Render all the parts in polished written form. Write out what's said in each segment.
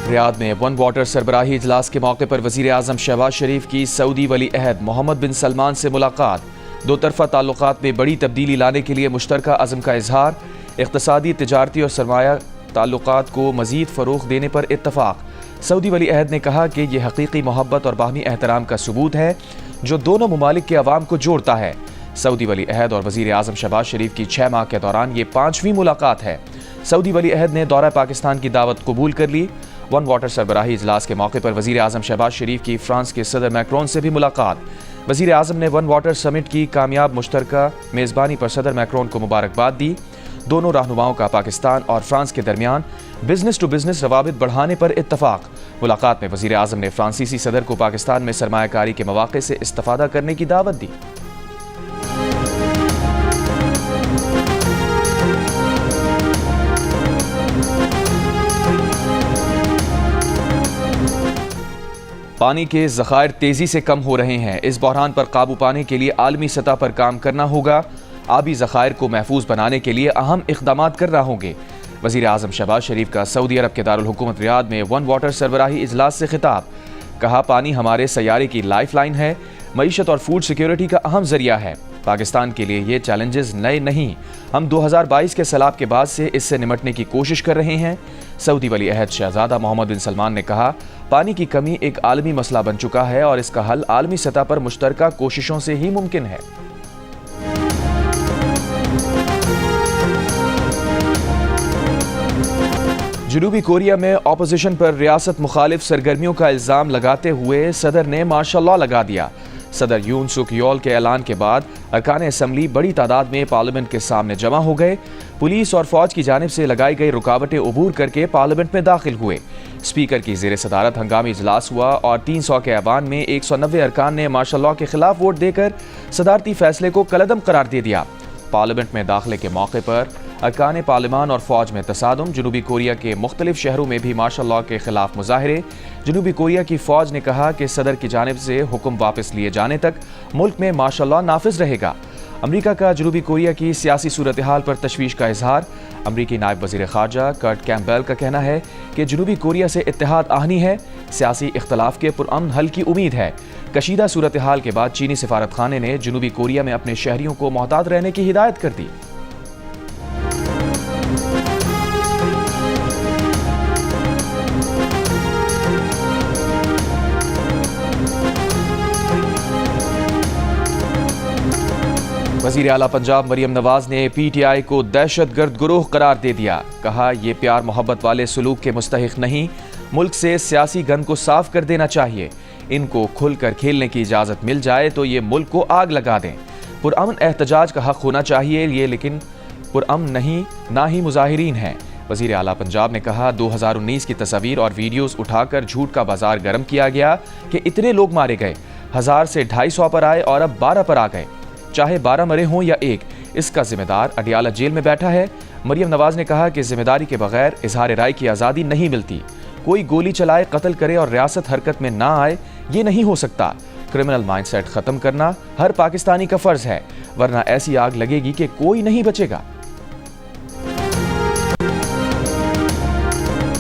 ریاض میں one water سربراہی اجلاس کے موقع پر وزیر اعظم شہباز شریف کی سعودی ولی عہد محمد بن سلمان سے ملاقات، دو طرفہ تعلقات میں بڑی تبدیلی لانے کے لیے مشترکہ عزم کا اظہار، اقتصادی، تجارتی اور سرمایہ تعلقات کو مزید فروغ دینے پر اتفاق۔ سعودی ولی عہد نے کہا کہ یہ حقیقی محبت اور باہمی احترام کا ثبوت ہے جو دونوں ممالک کے عوام کو جوڑتا ہے۔ سعودی ولی عہد اور وزیر اعظم شہباز شریف کی 6 ماہ کے دوران یہ 5ویں ملاقات ہے۔ سعودی ولی عہد نے دورہ پاکستان کی دعوت قبول کر لی۔ ون واٹر سربراہی اجلاس کے موقع پر وزیر اعظم شہباز شریف کی فرانس کے صدر میکرون سے بھی ملاقات۔ وزیر اعظم نے ون واٹر سمٹ کی کامیاب مشترکہ میزبانی پر صدر میکرون کو مبارکباد دی۔ دونوں رہنماؤں کا پاکستان اور فرانس کے درمیان بزنس ٹو بزنس روابط بڑھانے پر اتفاق۔ ملاقات میں وزیر اعظم نے فرانسیسی صدر کو پاکستان میں سرمایہ کاری کے مواقع سے استفادہ کرنے کی دعوت دی۔ پانی کے ذخائر تیزی سے کم ہو رہے ہیں، اس بحران پر قابو پانے کے لیے عالمی سطح پر کام کرنا ہوگا۔ آبی ذخائر کو محفوظ بنانے کے لیے اہم اقدامات کرنا ہوں گے۔ وزیر اعظم شہباز شریف کا سعودی عرب کے دارالحکومت ریاض میں ون واٹر سربراہی اجلاس سے خطاب، کہا پانی ہمارے سیارے کی لائف لائن ہے، معیشت اور فوڈ سیکیورٹی کا اہم ذریعہ ہے۔ پاکستان کے لیے یہ چیلنجز نئے نہیں، ہم 2022 کے سیلاب کے بعد سے اس سے نمٹنے کی کوشش کر رہے ہیں۔ سعودی ولی عہد شہزادہ محمد بن سلمان نے کہا پانی کی کمی ایک عالمی مسئلہ بن چکا ہے اور اس کا حل عالمی سطح پر مشترکہ کوششوں سے ہی ممکن ہے۔ جنوبی کوریا میں اپوزیشن پر ریاست مخالف سرگرمیوں کا الزام لگاتے ہوئے صدر نے مارشل لاء لگا دیا۔ صدر یون سک یول کے اعلان کے بعد ارکان اسمبلی بڑی تعداد میں پارلیمنٹ کے سامنے جمع ہو گئے۔ پولیس اور فوج کی جانب سے لگائی گئی رکاوٹیں عبور کر کے پارلیمنٹ میں داخل ہوئے۔ اسپیکر کی زیر صدارت ہنگامی اجلاس ہوا اور 300 کے ایوان میں 190 ارکان نے مارشل لاء کے خلاف ووٹ دے کر صدارتی فیصلے کو کالعدم قرار دے دیا۔ پارلیمنٹ میں داخلے کے موقع پر ارکان پارلیمان اور فوج میں تصادم، جنوبی کوریا کے مختلف شہروں میں بھی مارشل لاء کے خلاف مظاہرے۔ جنوبی کوریا کی فوج نے کہا کہ صدر کی جانب سے حکم واپس لیے جانے تک ملک میں مارشل لاء نافذ رہے گا۔ امریکہ کا جنوبی کوریا کی سیاسی صورتحال پر تشویش کا اظہار، امریکی نائب وزیر خارجہ کرٹ کیمپبیل کا کہنا ہے کہ جنوبی کوریا سے اتحاد آہنی ہے، سیاسی اختلاف کے پرامن حل کی امید ہے۔ کشیدہ صورتحال کے بعد چینی سفارت خانے نے جنوبی کوریا میں اپنے شہریوں کو محتاط رہنے کی ہدایت کر دی۔ وزیر اعلیٰ پنجاب مریم نواز نے پی ٹی آئی کو دہشت گرد گروہ قرار دے دیا، کہا یہ پیار محبت والے سلوک کے مستحق نہیں، ملک سے سیاسی گند کو صاف کر دینا چاہیے، ان کو کھل کر کھیلنے کی اجازت مل جائے تو یہ ملک کو آگ لگا دیں۔ پرامن احتجاج کا حق ہونا چاہیے یہ، لیکن پرامن نہیں، نہ ہی مظاہرین ہیں۔ وزیر اعلیٰ پنجاب نے کہا 2019 کی تصاویر اور ویڈیوز اٹھا کر جھوٹ کا بازار گرم کیا گیا کہ اتنے لوگ مارے گئے، 1000 سے 250 پر آئے اور اب 12 پر آ گئے، چاہے 12 مرے ہوں یا ایک، اس کا ذمہ دار اڈیالہ جیل میں بیٹھا ہے۔ مریم نواز نے کہا کہ ذمہ داری کے بغیر اظہار رائے کی آزادی نہیں ملتی، کوئی گولی چلائے، قتل کرے اور ریاست حرکت میں نہ آئے، یہ نہیں ہو سکتا۔ کرمنل مائنڈ سیٹ ختم کرنا ہر پاکستانی کا فرض ہے، ورنہ ایسی آگ لگے گی کہ کوئی نہیں بچے گا۔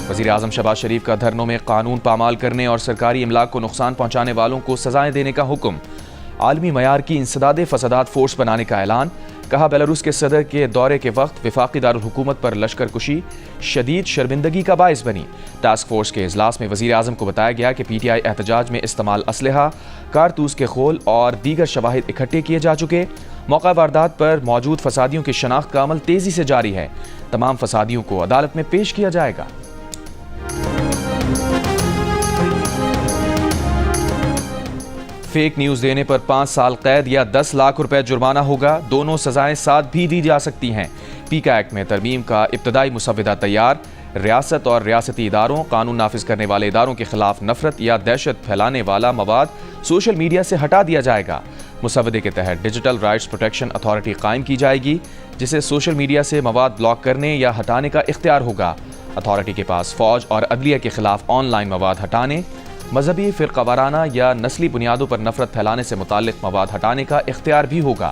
وزیر اعظم شہباز شریف کا دھرنوں میں قانون پامال کرنے اور سرکاری املاک کو نقصان پہنچانے والوں کو سزائیں دینے کا حکم، عالمی معیار کی انسداد فسادات فورس بنانے کا اعلان، کہا بیلاروس کے صدر کے دورے کے وقت وفاقی دارالحکومت پر لشکر کشی شدید شرمندگی کا باعث بنی۔ ٹاسک فورس کے اجلاس میں وزیر اعظم کو بتایا گیا کہ پی ٹی آئی احتجاج میں استعمال اسلحہ، کارتوس کے خول اور دیگر شواہد اکٹھے کیے جا چکے، موقع واردات پر موجود فسادیوں کی شناخت کا عمل تیزی سے جاری ہے، تمام فسادیوں کو عدالت میں پیش کیا جائے گا۔ فیک نیوز دینے پر 5 سال قید یا 10 لاکھ روپے جرمانہ ہوگا، دونوں سزائیں ساتھ بھی دی جا سکتی ہیں۔ پیکا ایکٹ میں ترمیم کا ابتدائی مسودہ تیار، ریاست اور ریاستی اداروں، قانون نافذ کرنے والے اداروں کے خلاف نفرت یا دہشت پھیلانے والا مواد سوشل میڈیا سے ہٹا دیا جائے گا۔ مسودے کے تحت ڈیجیٹل رائٹس پروٹیکشن اتھارٹی قائم کی جائے گی، جسے سوشل میڈیا سے مواد بلاک کرنے یا ہٹانے کا اختیار ہوگا۔ اتھارٹی کے پاس فوج اور عدلیہ کے خلاف آن لائن مواد ہٹانے، مذہبی، فرقہ وارانہ یا نسلی بنیادوں پر نفرت پھیلانے سے متعلق مواد ہٹانے کا اختیار بھی ہوگا۔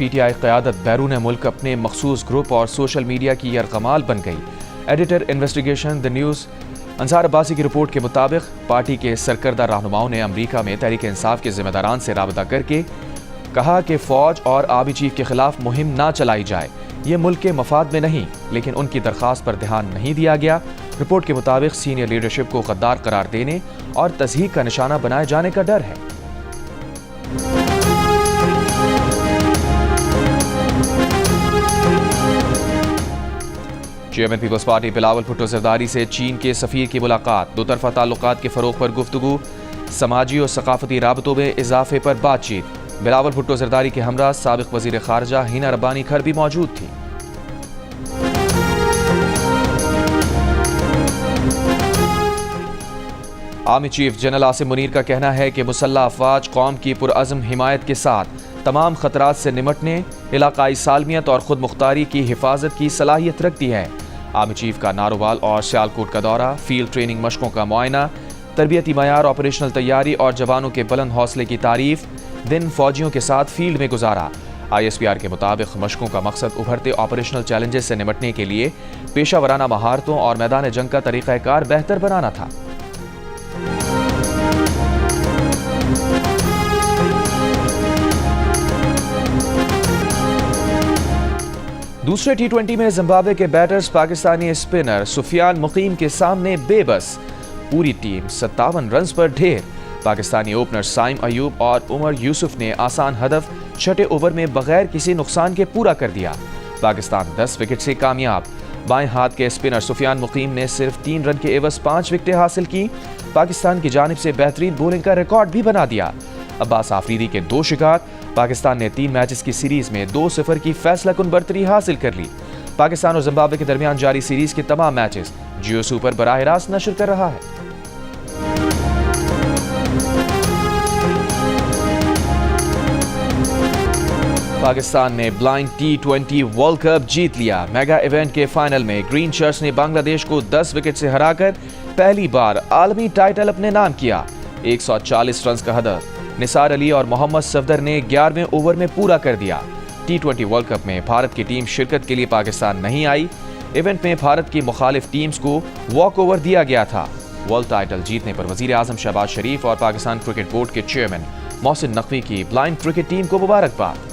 پی ٹی آئی قیادت بیرون ملک اپنے مخصوص گروپ اور سوشل میڈیا کی یرغمال بن گئی۔ ایڈیٹر انویسٹیگیشن دی نیوز انصار عباسی کی رپورٹ کے مطابق پارٹی کے سرکردہ رہنماؤں نے امریکہ میں تحریک انصاف کے ذمہ داران سے رابطہ کر کے کہا کہ فوج اور آرمی چیف کے خلاف مہم نہ چلائی جائے، یہ ملک کے مفاد میں نہیں، لیکن ان کی درخواست پر دھیان نہیں دیا گیا۔ رپورٹ کے مطابق سینئر لیڈرشپ کو غدار قرار دینے اور تضحیک کا نشانہ بنائے جانے کا ڈر ہے۔ چیئرمین پیپلز پارٹی بلاول بھٹو زرداری سے چین کے سفیر کی ملاقات، دو طرفہ تعلقات کے فروغ پر گفتگو، سماجی اور ثقافتی رابطوں میں اضافے پر بات چیت۔ بلاول بھٹو زرداری کے ہمراہ سابق وزیر خارجہ ہینا ربانی کھر بھی موجود تھی۔ Army chief general Asim Munir کا کہنا ہے کہ مسلح افواج قوم کی پرعزم حمایت کے ساتھ تمام خطرات سے نمٹنے، علاقائی سالمیت اور خود مختاری کی حفاظت کی صلاحیت رکھتی ہے۔ آرمی چیف کا نارووال اور سیالکوٹ کا دورہ، فیلڈ ٹریننگ مشقوں کا معائنہ، تربیتی معیار، آپریشنل تیاری اور جوانوں کے بلند حوصلے کی تعریف، دن فوجیوں کے ساتھ فیلڈ میں گزارا۔ آئی ایس پی آر کے مطابق مشقوں کا مقصد ابھرتے آپریشنل چیلنجز سے نمٹنے کے لیے پیشہ ورانہ مہارتوں اور میدان جنگ کا طریقہ کار بہتر بنانا تھا۔ دوسرے ٹی 20 میں زمبابوے کے بیٹرز پاکستانی اسپنر سفیان مقیم کے سامنے بے بس، پوری ٹیم 57 رنز پر ڈھیر۔ پاکستانی اوپنر سائم ایوب اور عمر یوسف نے آسان ہدف چھٹے اوور میں بغیر کسی نقصان کے پورا کر دیا۔ پاکستان 10 وکٹ سے کامیاب۔ بائیں ہاتھ کے اسپنر سفیان مقیم نے صرف 3 رن کے عوض 5 وکٹیں حاصل کی، پاکستان کی جانب سے بہترین بولنگ کا ریکارڈ بھی بنا دیا۔ عباس آفریدی کے 2 شکار، پاکستان نے 3 میچز کی سیریز میں 2-0 کی فیصلہ کن برتری حاصل کر لی۔ پاکستان اور زمبابوے کے درمیان جاری سیریز کے تمام میچز جیو سپر براہ راست نشر کر رہا ہے۔ پاکستان نے بلائنڈ T20 ورلڈ کپ جیت لیا۔ میگا ایونٹ کے فائنل میں گرین شرٹس نے بنگلہ دیش کو 10 وکٹ سے ہرا کر پہلی بار عالمی ٹائٹل اپنے نام کیا۔ 140 رنز کا ہدف نثار علی اور محمد صفدر نے 11ویں اوور میں پورا کر دیا۔ T20 ورلڈ کپ میں بھارت کی ٹیم شرکت کے لیے پاکستان نہیں آئی۔ ایونٹ میں بھارت کی مخالف ٹیمز کو واک اوور دیا گیا تھا۔ ورلڈ ٹائٹل جیتنے پر وزیر اعظم شہباز شریف اور پاکستان کرکٹ بورڈ کے چیئرمین محسن نقوی کی بلائنڈ کرکٹ ٹیم کو مبارکباد۔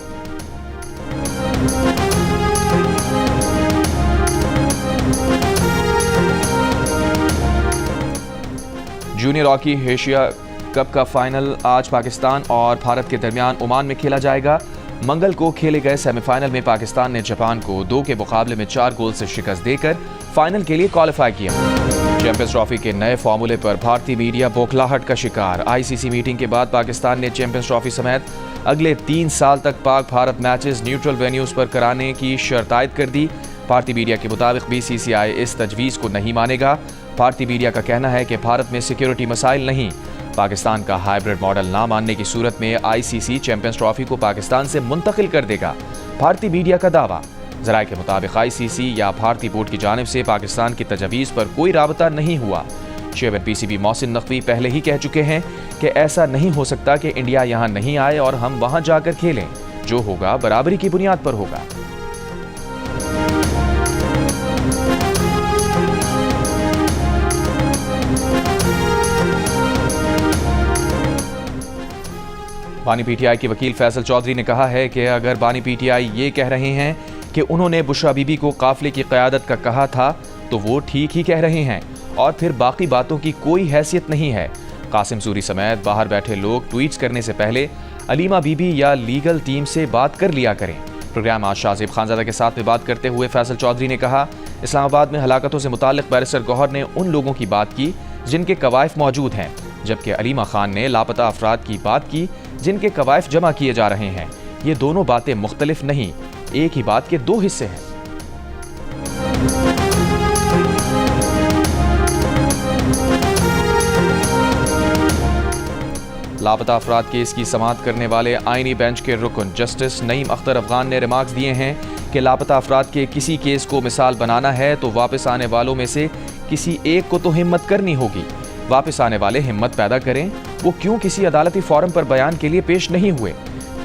جونیئر ہاکی ایشیا کپ کا فائنل آج پاکستان اور بھارت کے درمیان عمان میں کھیلا جائے گا۔ منگل کو کھیلے گئے سیمی فائنل میں پاکستان نے جاپان کو 2 کے مقابلے میں 4 گول سے شکست دے کر فائنل کے لیے کوالیفائی کیا۔ چیمپئنز ٹرافی کے نئے فارمولے پر بھارتی میڈیا بوکھلاہٹ کا شکار۔ آئی سی سی میٹنگ کے بعد پاکستان نے چیمپئنز ٹرافی سمیت اگلے 3 سال تک پاک بھارت میچز نیوٹرل وینیوز پر کرانے کی شرط عائد کر دی۔ بھارتی میڈیا کے مطابق BCCI اس تجویز کو نہیں مانے گا۔ بھارتی میڈیا کا کہنا ہے کہ بھارت میں سیکیورٹی مسائل نہیں۔ پاکستان کا ہائیبرڈ ماڈل نہ ماننے کی صورت میں ICC چیمپئنز ٹرافی کو پاکستان سے منتقل کر دے گا۔ بھارتی میڈیا کا دعویٰ۔ ذرائع کے مطابق ICC یا بھارتی بورڈ کی جانب سے پاکستان کی تجویز پر کوئی رابطہ نہیں ہوا۔ چیئرمین PCB محسن نقوی پہلے ہی کہہ چکے ہیں کہ ایسا نہیں ہو سکتا کہ انڈیا یہاں نہیں آئے اور ہم وہاں جا کر کھیلیں، جو ہوگا برابری کی بنیاد پر ہوگا۔ بانی PTI کے وکیل فیصل چودھری نے کہا ہے کہ اگر بانی PTI یہ کہہ رہے ہیں کہ انہوں نے بشرا بی بی کو قافلے کی قیادت کا کہا تھا تو وہ ٹھیک ہی کہہ رہے ہیں، اور پھر باقی باتوں کی کوئی حیثیت نہیں ہے۔ قاسم سوری سمیت باہر بیٹھے لوگ ٹویٹس کرنے سے پہلے علیمہ بی بی یا لیگل ٹیم سے بات کر لیا کریں۔ پروگرام آج شاہزیب خانزادہ کے ساتھ میں بات کرتے ہوئے فیصل چودھری نے کہا، اسلام آباد میں ہلاکتوں سے متعلق بیرسٹر گوہر نے ان لوگوں کی بات کی جن کے کوائف موجود ہیں، جبکہ علیمہ خان نے لاپتہ افراد کی بات کی جن کے کوائف جمع کیے جا رہے ہیں۔ یہ دونوں باتیں مختلف نہیں، ایک ہی بات کے 2 حصے ہیں۔ لاپتہ افراد کیس کی سماعت کرنے والے آئینی بینچ کے رکن جسٹس نعیم اختر افغان نے ریمارکس دیے ہیں کہ لاپتہ افراد کے کسی کیس کو مثال بنانا ہے تو واپس آنے والوں میں سے کسی ایک کو تو ہمت کرنی ہوگی۔ واپس آنے والے ہمت پیدا کریں، وہ کیوں کسی عدالتی فورم پر بیان کے لیے پیش نہیں ہوئے؟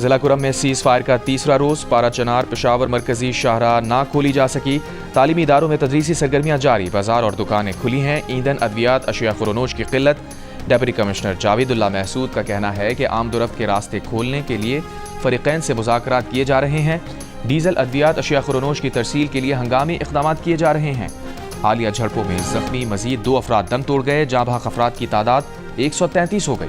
ضلع کرم میں سیز فائر کا تیسرا روز، پارا چنار پشاور مرکزی شاہراہ نہ کھولی جا سکی، تعلیمی اداروں میں تدریسی سرگرمیاں جاری، بازار اور دکانیں کھلی ہیں، ایندھن ادویات اشیاء خورونوش کی قلت۔ ڈپٹی کمشنر جاوید اللہ محسود کا کہنا ہے کہ آمد و رفت کے راستے کھولنے کے لیے فریقین سے مذاکرات کیے جا رہے ہیں، ڈیزل ادویات اشیاء خورونوش کی ترسیل کے لیے ہنگامی اقدامات کیے جا رہے ہیں۔ حالیہ جھڑپوں میں زخمی مزید 2 افراد دم توڑ گئے، جاں بحق افراد کی تعداد 133 ہو گئی۔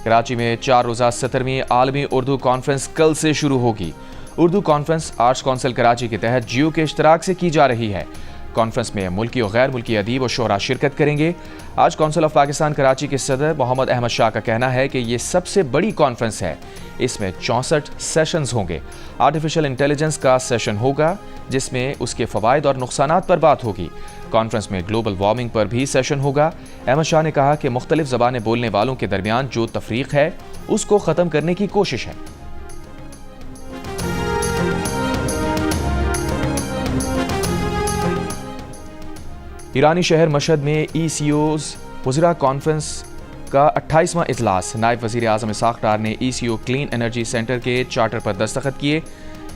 کراچی میں 4 روزہ 17ویں عالمی اردو کانفرنس کل سے شروع ہوگی۔ Urdu conference arts council Karachi کے تحت جیو کے اشتراک سے کی جا رہی ہے۔ کانفرنس میں ملکی اور غیر ملکی ادیب و شعراء شرکت کریں گے۔ آج کونسل آف پاکستان کراچی کے صدر محمد احمد شاہ کا کہنا ہے کہ یہ سب سے بڑی کانفرنس ہے، اس میں 64 سیشنز ہوں گے۔ آرٹیفیشل انٹیلیجنس کا سیشن ہوگا جس میں اس کے فوائد اور نقصانات پر بات ہوگی۔ کانفرنس میں گلوبل وارمنگ پر بھی سیشن ہوگا۔ احمد شاہ نے کہا کہ مختلف زبانیں بولنے والوں کے درمیان جو تفریق ہے اس کو ختم کرنے کی کوشش ہے۔ ایرانی شہر مشہد میں ای سی اوز وزراء کانفرنس کا 28واں اجلاس، نائب وزیر اعظم اسحاق ڈار نے ای سی او کلین انرجی سینٹر کے چارٹر پر دستخط کیے۔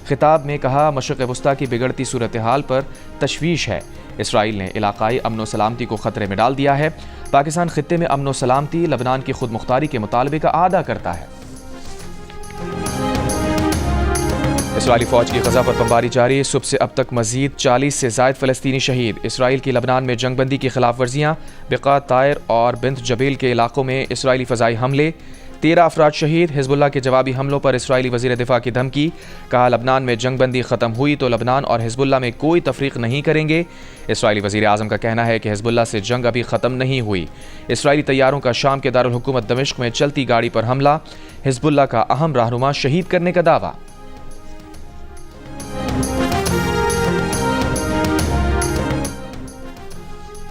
خطاب میں کہا مشرق وسطیٰ کی بگڑتی صورتحال پر تشویش ہے، اسرائیل نے علاقائی امن و سلامتی کو خطرے میں ڈال دیا ہے، پاکستان خطے میں امن و سلامتی لبنان کی خود مختاری کے مطالبے کا اعادہ کرتا ہے۔ اسرائیلی فوج کی غزہ پر بمباری جاری، صبح سے اب تک مزید 40 سے زائد فلسطینی شہید۔ اسرائیل کی لبنان میں جنگ بندی کی خلاف ورزیاں، بقا طائر اور بنت جبیل کے علاقوں میں اسرائیلی فضائی حملے، 13 افراد شہید۔ حزب اللہ کے جوابی حملوں پر اسرائیلی وزیر دفاع کی دھمکی، کہا لبنان میں جنگ بندی ختم ہوئی تو لبنان اور حزب اللہ میں کوئی تفریق نہیں کریں گے۔ اسرائیلی وزیر اعظم کا کہنا ہے کہ حزب اللہ سے جنگ ابھی ختم نہیں ہوئی۔ اسرائیلی طیاروں کا شام کے دارالحکومت دمشق میں چلتی گاڑی پر حملہ، حزب اللہ کا اہم رہنما شہید کرنے کا دعویٰ۔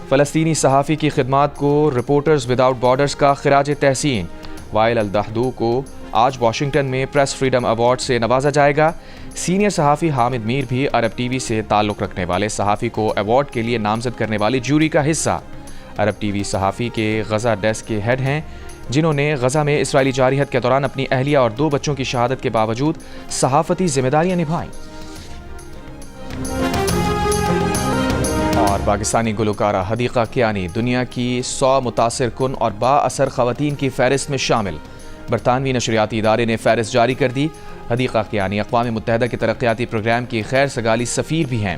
فلسطینی صحافی کی خدمات کو رپورٹرز وداؤٹ بارڈرز کا خراج تحسین، وائل الدہدو کو آج واشنگٹن میں پریس فریڈم ایوارڈ سے نوازا جائے گا۔ سینئر صحافی حامد میر بھی عرب ٹی وی سے تعلق رکھنے والے صحافی کو ایوارڈ کے لیے نامزد کرنے والی جوری کا حصہ۔ عرب ٹی وی صحافی کے غزہ ڈیسک کے ہیڈ ہیں، جنہوں نے غزہ میں اسرائیلی جارحیت کے دوران اپنی اہلیہ اور 2 بچوں کی شہادت کے باوجود صحافتی ذمہ داریاں نبھائیں۔ اور پاکستانی گلوکارہ حدیقہ کیانی دنیا کی 100 متاثر کن اور با اثر خواتین کی فہرست میں شامل، برطانوی نشریاتی ادارے نے فہرست جاری کر دی۔ حدیقہ کیانی اقوام متحدہ کے ترقیاتی پروگرام کی خیر سگالی سفیر بھی ہیں۔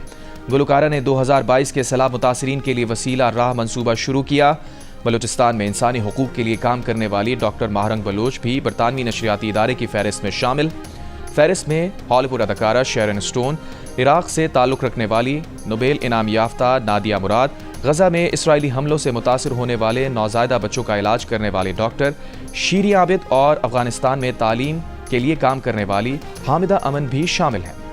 گلوکارہ نے 2022 کے سیلاب متاثرین کے لیے وسیلہ راہ منصوبہ شروع کیا۔ بلوچستان میں انسانی حقوق کے لیے کام کرنے والی ڈاکٹر ماہرنگ بلوچ بھی برطانوی نشریاتی ادارے کی فہرست میں شامل۔ فہرست میں ہالی ووڈ اداکارہ شیرن اسٹون، عراق سے تعلق رکھنے والی نوبیل انعام یافتہ نادیہ مراد، غزہ میں اسرائیلی حملوں سے متاثر ہونے والے نوزائیدہ بچوں کا علاج کرنے والے ڈاکٹر شیری عابد اور افغانستان میں تعلیم کے لیے کام کرنے والی حامدہ امن بھی شامل ہیں۔